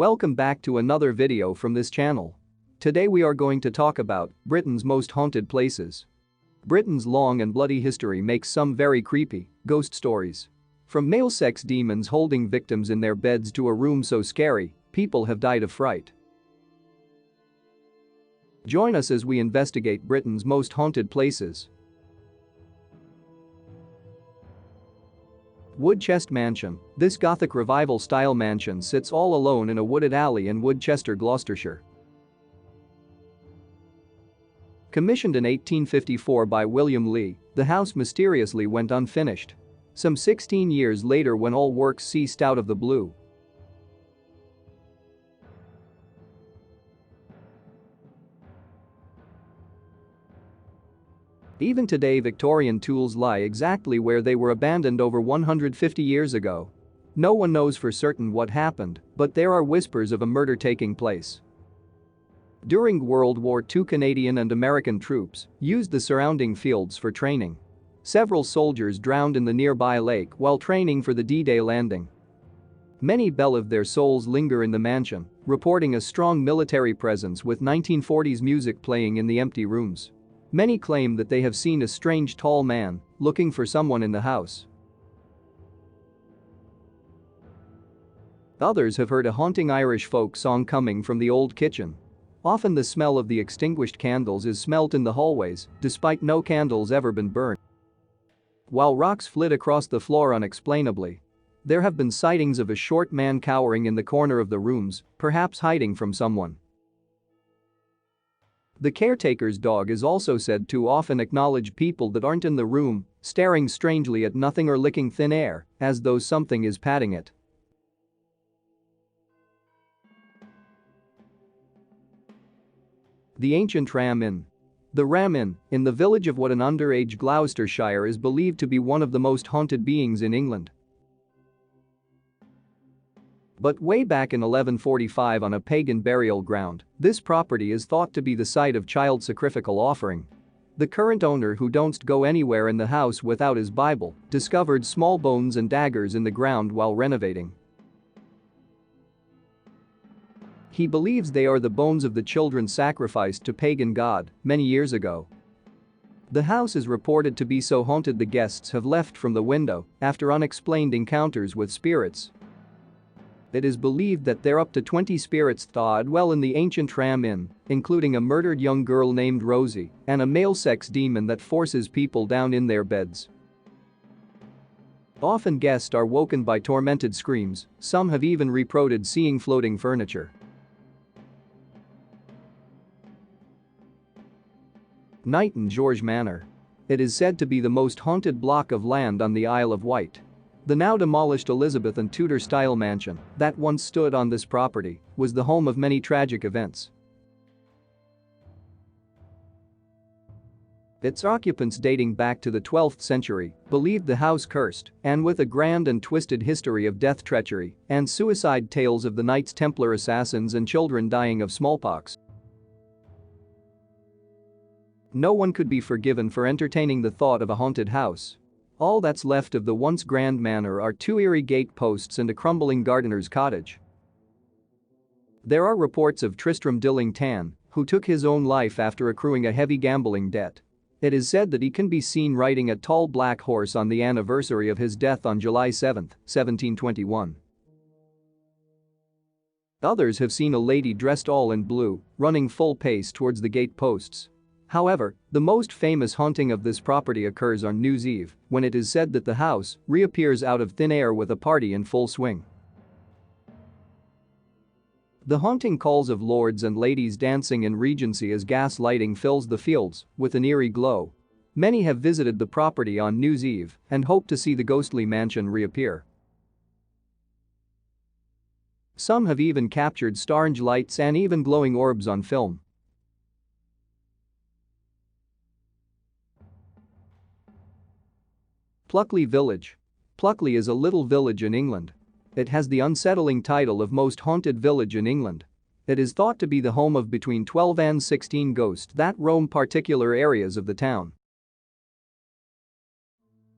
Welcome back to another video from this channel. Today we are going to talk about Britain's most haunted places. Britain's long and bloody history makes some very creepy ghost stories. From male sex demons holding victims in their beds to a room so scary, people have died of fright. Join us as we investigate Britain's most haunted places. Woodchest Mansion. This Gothic Revival-style mansion sits all alone in a wooded alley in Woodchester, Gloucestershire. Commissioned in 1854 by William Lee, the house mysteriously went unfinished. Some 16 years later, when all works ceased out of the blue. Even today, Victorian tools lie exactly where they were abandoned over 150 years ago. No one knows for certain what happened, but there are whispers of a murder taking place. During World War II, Canadian and American troops used the surrounding fields for training. Several soldiers drowned in the nearby lake while training for the D-Day landing. Many believe their souls linger in the mansion, reporting a strong military presence with 1940s music playing in the empty rooms. Many claim that they have seen a strange tall man looking for someone in the house. Others have heard a haunting Irish folk song coming from the old kitchen. Often the smell of the extinguished candles is smelt in the hallways, despite no candles ever been burned. While rocks flit across the floor unexplainably, there have been sightings of a short man cowering in the corner of the rooms, perhaps hiding from someone. The caretaker's dog is also said to often acknowledge people that aren't in the room, staring strangely at nothing or licking thin air, as though something is patting it. The ancient Ram Inn. The Ram Inn, in the village of Wootton, underage Gloucestershire, is believed to be one of the most haunted beings in England. But way back in 1145, on a pagan burial ground, this property is thought to be the site of child sacrificial offering. The current owner, who don't go anywhere in the house without his Bible, discovered small bones and daggers in the ground while renovating. He believes they are the bones of the children sacrificed to pagan god many years ago. The house is reported to be so haunted the guests have left from the window after unexplained encounters with spirits. It is believed that there are up to 20 spirits that dwell in the ancient Ram Inn, including a murdered young girl named Rosie and a male sex demon that forces people down in their beds. Often guests are woken by tormented screams. Some have even reported seeing floating furniture. Knighton George Manor. It is said to be the most haunted block of land on the Isle of Wight. The now demolished Elizabethan Tudor-style mansion that once stood on this property was the home of many tragic events. Its occupants, dating back to the 12th century, believed the house cursed, and with a grand and twisted history of death, treachery, and suicide, tales of the Knights Templar assassins and children dying of smallpox. No one could be forgiven for entertaining the thought of a haunted house. All that's left of the once grand manor are two eerie gate posts and a crumbling gardener's cottage. There are reports of Tristram Dilling Tan, who took his own life after accruing a heavy gambling debt. It is said that he can be seen riding a tall black horse on the anniversary of his death on July 7, 1721. Others have seen a lady dressed all in blue, running full pace towards the gate posts. However, the most famous haunting of this property occurs on New Year's Eve, when it is said that the house reappears out of thin air with a party in full swing. The haunting calls of lords and ladies dancing in Regency as gas lighting fills the fields with an eerie glow. Many have visited the property on New Year's Eve and hope to see the ghostly mansion reappear. Some have even captured strange lights and even glowing orbs on film. Pluckley Village. Pluckley is a little village in England. It has the unsettling title of most haunted village in England. It is thought to be the home of between 12 and 16 ghosts that roam particular areas of the town.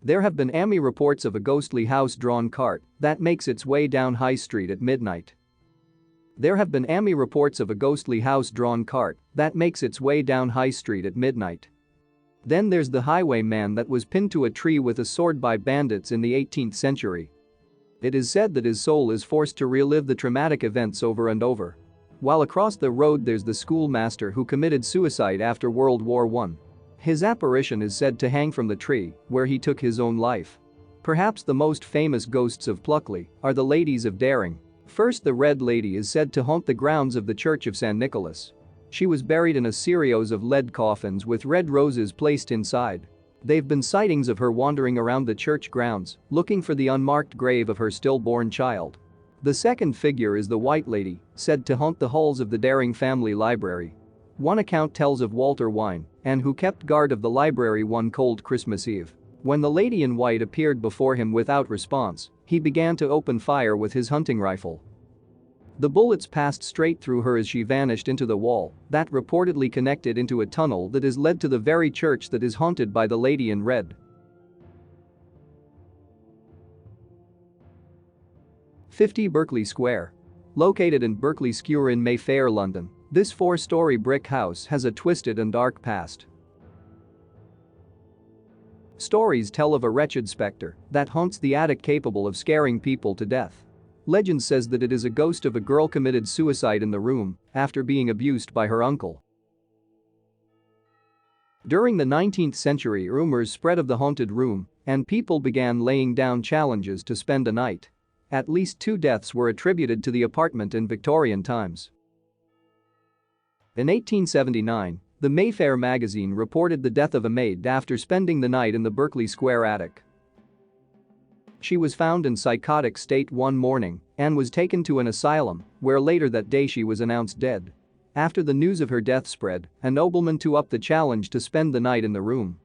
There have been reports of a ghostly house-drawn cart that makes its way down High Street at midnight. There have been reports of a ghostly house-drawn cart that makes its way down High Street at midnight. Then there's the highwayman that was pinned to a tree with a sword by bandits in the 18th century. It is said that his soul is forced to relive the traumatic events over and over. While across the road there's the schoolmaster who committed suicide after World War I. His apparition is said to hang from the tree where he took his own life. Perhaps the most famous ghosts of Pluckley are the ladies of Daring. First, the Red Lady is said to haunt the grounds of the Church of San Nicholas. She was buried in a series of lead coffins with red roses placed inside. There've been sightings of her wandering around the church grounds, looking for the unmarked grave of her stillborn child. The second figure is the White Lady, said to haunt the halls of the Daring family library. One account tells of Walter Wine, and who kept guard of the library one cold Christmas Eve. When the lady in white appeared before him without response, he began to open fire with his hunting rifle. The bullets passed straight through her as she vanished into the wall that reportedly connected into a tunnel that is led to the very church that is haunted by the lady in red. 50 Berkeley Square. Located in Berkeley Square in Mayfair, London, this 4-story brick house has a twisted and dark past. Stories tell of a wretched specter that haunts the attic capable of scaring people to death. Legend says that it is a ghost of a girl committed suicide in the room after being abused by her uncle. During the 19th century, rumors spread of the haunted room, and people began laying down challenges to spend a night. At least 2 deaths were attributed to the apartment in Victorian times. In 1879, the Mayfair magazine reported the death of a maid after spending the night in the Berkeley Square attic. She was found in psychotic state one morning and was taken to an asylum, where later that day she was announced dead. After the news of her death spread, a nobleman took up the challenge to spend the night in the room.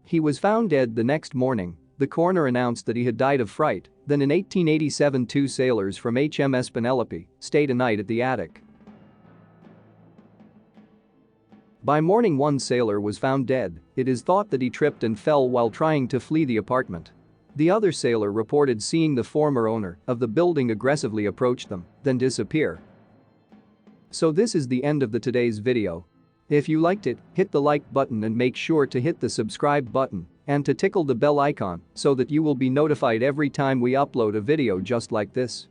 He was found dead the next morning. The coroner announced that he had died of fright. Then in 1887, 2 sailors from HMS Penelope stayed a night at the attic. By morning, 1 sailor was found dead. It is thought that he tripped and fell while trying to flee the apartment. The other sailor reported seeing the former owner of the building aggressively approach them, then disappear. So this is the end of today's video. If you liked it, hit the like button and make sure to hit the subscribe button and to tickle the bell icon so that you will be notified every time we upload a video just like this.